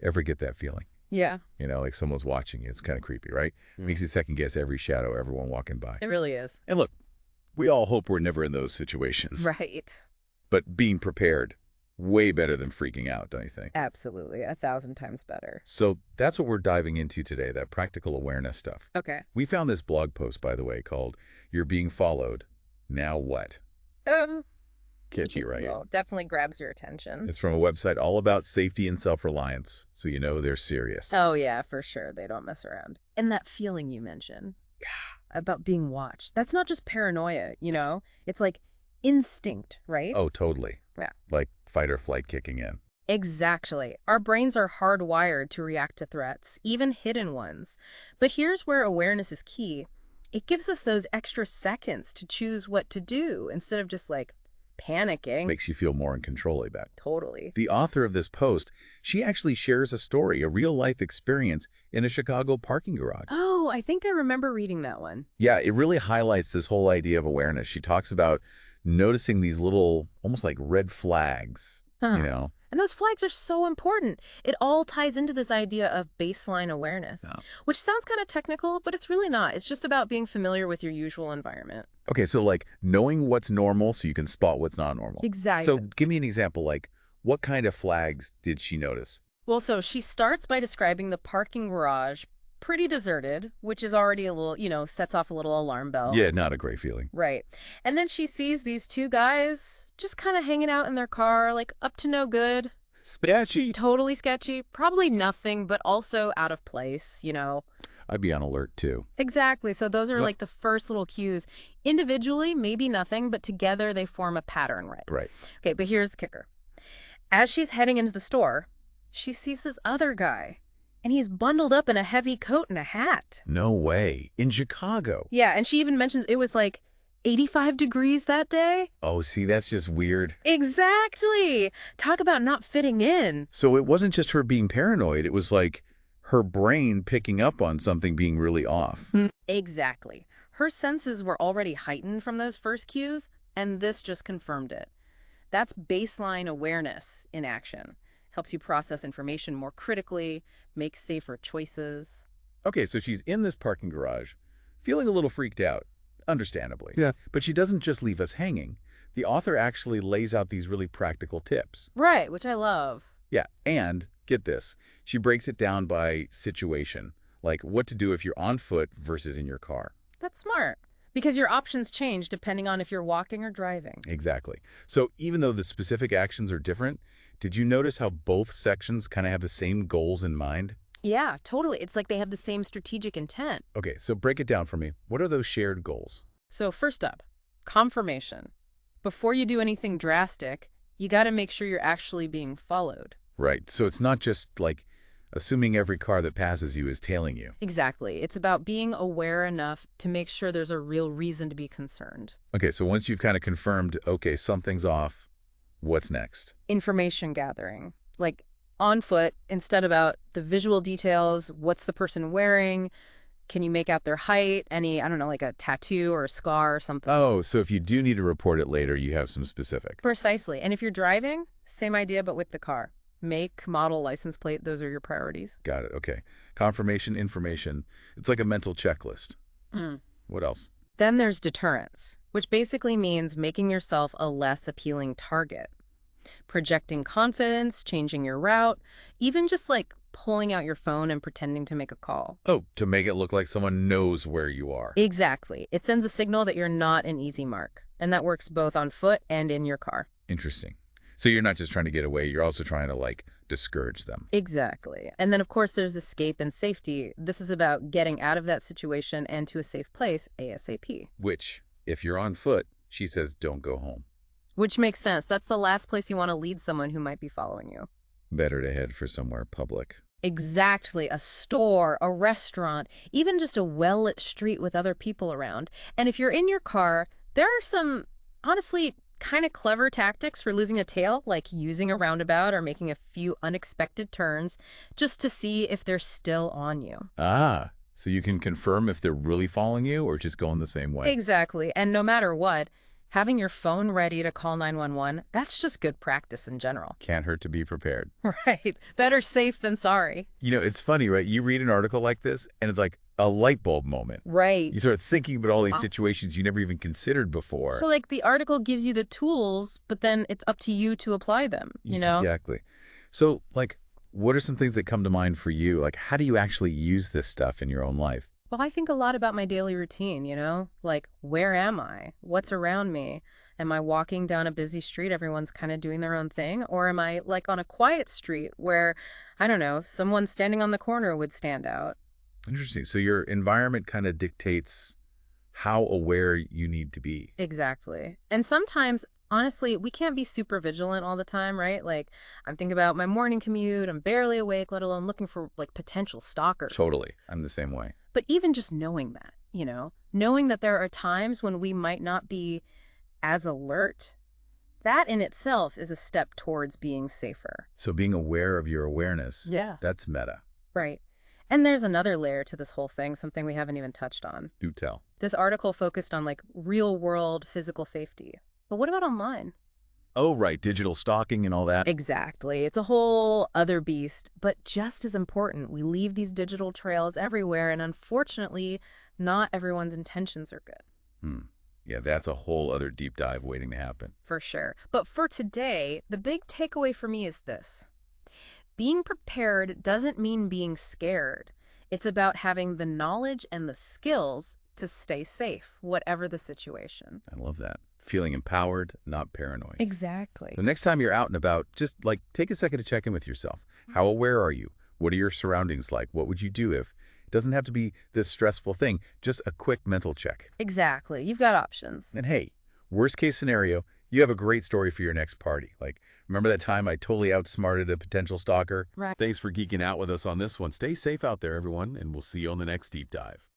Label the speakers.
Speaker 1: Ever get that feeling?
Speaker 2: Yeah,
Speaker 1: You know, like someone's watching you. It's kind of creepy, right? Makes you second guess every shadow, everyone walking by.
Speaker 2: it really is.
Speaker 1: And look, we all hope we're never in those situations.
Speaker 2: Right.
Speaker 1: But being prepared, way better than freaking out, don't you think?
Speaker 2: Absolutely. 1,000 times better.
Speaker 1: So that's what we're diving into today, that practical awareness stuff.
Speaker 2: Okay.
Speaker 1: We found this blog post, by the way, called You're Being Followed. Now What?
Speaker 2: Um,
Speaker 1: Catchy, right?
Speaker 2: well, definitely grabs your attention.
Speaker 1: It's from a website all about safety and self-reliance, so you know they're serious.
Speaker 2: Oh, yeah, for sure. They don't mess around. And that feeling you mentioned about being watched, that's not just paranoia, It's like instinct, right?
Speaker 1: Oh, totally.
Speaker 2: Yeah.
Speaker 1: Like fight or flight kicking in.
Speaker 2: Exactly. Our brains are hardwired to react to threats, even hidden ones. But here's where awareness is key. It gives us those extra seconds to choose what to do instead of just like panicking.
Speaker 1: Makes you feel more in control, I bet.
Speaker 2: Totally.
Speaker 1: The author of this post, she actually shares a story, a real-life experience in a Chicago parking garage.
Speaker 2: Oh, I think I remember reading that one.
Speaker 1: Yeah, it really highlights this whole idea of awareness. She talks about noticing these little, almost like red flags,
Speaker 2: Huh. And those flags are so important. It all ties into this idea of baseline awareness,
Speaker 1: Yeah.
Speaker 2: which sounds kind of technical, but it's really not. It's just about being familiar with your usual environment.
Speaker 1: Okay, so like knowing what's normal so you can spot what's not normal.
Speaker 2: Exactly.
Speaker 1: So give me an example, like what kind of flags did she notice?
Speaker 2: Well, so she starts by describing the parking garage pretty deserted, which is already a little, sets off a little alarm bell.
Speaker 1: Yeah, not a great feeling.
Speaker 2: Right. And then she sees these two guys just kind of hanging out in their car, like up to no good.
Speaker 1: Sketchy.
Speaker 2: Totally sketchy. Probably nothing, but also out of place.
Speaker 1: I'd be on alert too.
Speaker 2: Exactly. So those are
Speaker 1: Yep.
Speaker 2: like the first little cues. Individually, maybe nothing, but together they form a pattern, right?
Speaker 1: Right.
Speaker 2: Okay, but here's the kicker. As she's heading into the store, she sees this other guy, and he's bundled up in a heavy coat and a hat.
Speaker 1: No way. In Chicago.
Speaker 2: Yeah, and she even mentions it was like 85 degrees that day.
Speaker 1: Oh, see, that's just weird.
Speaker 2: Exactly. Talk about not fitting in.
Speaker 1: So it wasn't just her being paranoid. It was like her brain picking up on something being really off.
Speaker 2: Exactly. Her senses were already heightened from those first cues, and this just confirmed it. That's baseline awareness in action. Helps you process information more critically, make safer choices.
Speaker 1: Okay, so she's in this parking garage, feeling a little freaked out, understandably.
Speaker 3: Yeah.
Speaker 1: But she doesn't just leave us hanging. The author actually lays out these really practical tips.
Speaker 2: Right, which I love.
Speaker 1: Yeah, and get this, she breaks it down by situation, like what to do if you're on foot versus in your car.
Speaker 2: That's smart. Because your options change depending on if you're walking or driving.
Speaker 1: Exactly. So even though the specific actions are different, did you notice how both sections kind of have the same goals in mind?
Speaker 2: Yeah, totally. It's like they have the same strategic intent.
Speaker 1: Okay, so break it down for me. What are those shared goals?
Speaker 2: So first up, confirmation. Before you do anything drastic, you got to make sure you're actually being followed.
Speaker 1: Right, so it's not just like assuming every car that passes you is tailing you.
Speaker 2: Exactly. It's about being aware enough to make sure there's a real reason to be concerned.
Speaker 1: Okay, so once you've kind of confirmed, okay, something's off, what's next?
Speaker 2: Information gathering. Like on foot, instead about the visual details, what's the person wearing? Can you make out their height? Any, I don't know, like a tattoo or a scar or something?
Speaker 1: Oh, so if you do need to report it later, you have some specific.
Speaker 2: Precisely. And if you're driving, same idea, but with the car. Make, model, license plate, those are your priorities.
Speaker 1: Got it, okay. Confirmation, information. It's like a mental checklist. What else?
Speaker 2: Then there's deterrence, which basically means making yourself a less appealing target. Projecting confidence, changing your route, even just like pulling out your phone and pretending to make a call.
Speaker 1: Oh, to make it look like someone knows where you are.
Speaker 2: Exactly. It sends a signal that you're not an easy mark. And that works both on foot and in your car.
Speaker 1: Interesting. So you're not just trying to get away, you're also trying to, like, discourage them.
Speaker 2: Exactly. And then, of course, there's escape and safety. This is about getting out of that situation and to a safe place ASAP.
Speaker 1: Which, if you're on foot, she says don't go home.
Speaker 2: Which makes sense. That's the last place you want to lead someone who might be following you.
Speaker 1: Better to head for somewhere public.
Speaker 2: Exactly. A store, a restaurant, even just a well-lit street with other people around. And if you're in your car, there are some, honestly, kind of clever tactics for losing a tail, like using a roundabout or making a few unexpected turns just to see if they're still on you.
Speaker 1: Ah, so you can confirm if they're really following you or just going the same way.
Speaker 2: Exactly. And no matter what, Having your phone ready to call 911, that's just good practice in general.
Speaker 1: Can't hurt to be prepared.
Speaker 2: Right. Better safe than sorry.
Speaker 1: It's funny, right? You read an article like this, and it's like a light bulb moment.
Speaker 2: Right.
Speaker 1: You start thinking about all these situations you never even considered before.
Speaker 2: So, like, the article gives you the tools, but then it's up to you to apply them, you know?
Speaker 1: Exactly. So, like, what are some things that come to mind for you? Like, how do you actually use this stuff in your own life?
Speaker 2: Well, I think a lot about my daily routine, you know? Like, where am I? What's around me? Am I walking down a busy street, everyone's kind of doing their own thing? Or am I, like, on a quiet street where, I don't know, someone standing on the corner would stand out?
Speaker 1: Interesting. So your environment kind of dictates how aware you need to be.
Speaker 2: Exactly. And sometimes, honestly, we can't be super vigilant all the time, right? Like, I'm thinking about my morning commute, I'm barely awake, let alone looking for, like, potential stalkers.
Speaker 1: Totally. I'm the same way.
Speaker 2: But even just knowing that, you know, knowing that there are times when we might not be as alert, that in itself is a step towards being safer.
Speaker 1: So being aware of your awareness,
Speaker 2: Yeah.
Speaker 1: that's meta.
Speaker 2: Right. And there's another layer to this whole thing, something we haven't even touched on.
Speaker 1: Do tell.
Speaker 2: This article focused on like real world physical safety. But what about online?
Speaker 1: Oh, right. Digital stalking and all that.
Speaker 2: Exactly. It's a whole other beast, but just as important. We leave these digital trails everywhere, and unfortunately, not everyone's intentions are good.
Speaker 1: Yeah, that's a whole other deep dive waiting to happen.
Speaker 2: For sure. But for today, the big takeaway for me is this. Being prepared doesn't mean being scared. It's about having the knowledge and the skills to stay safe, whatever the situation.
Speaker 1: I love that. Feeling empowered, not paranoid.
Speaker 2: Exactly.
Speaker 1: So next time you're out and about, just like take a second to check in with yourself. How aware are you? What are your surroundings like? What would you do if? It doesn't have to be this stressful thing, just a quick mental check.
Speaker 2: Exactly. You've got options.
Speaker 1: And hey, worst case scenario, you have a great story for your next party. Like, remember that time I totally outsmarted a potential stalker?
Speaker 2: Right.
Speaker 1: Thanks for geeking out with us on this one. Stay safe out there, everyone, and we'll see you on the next deep dive.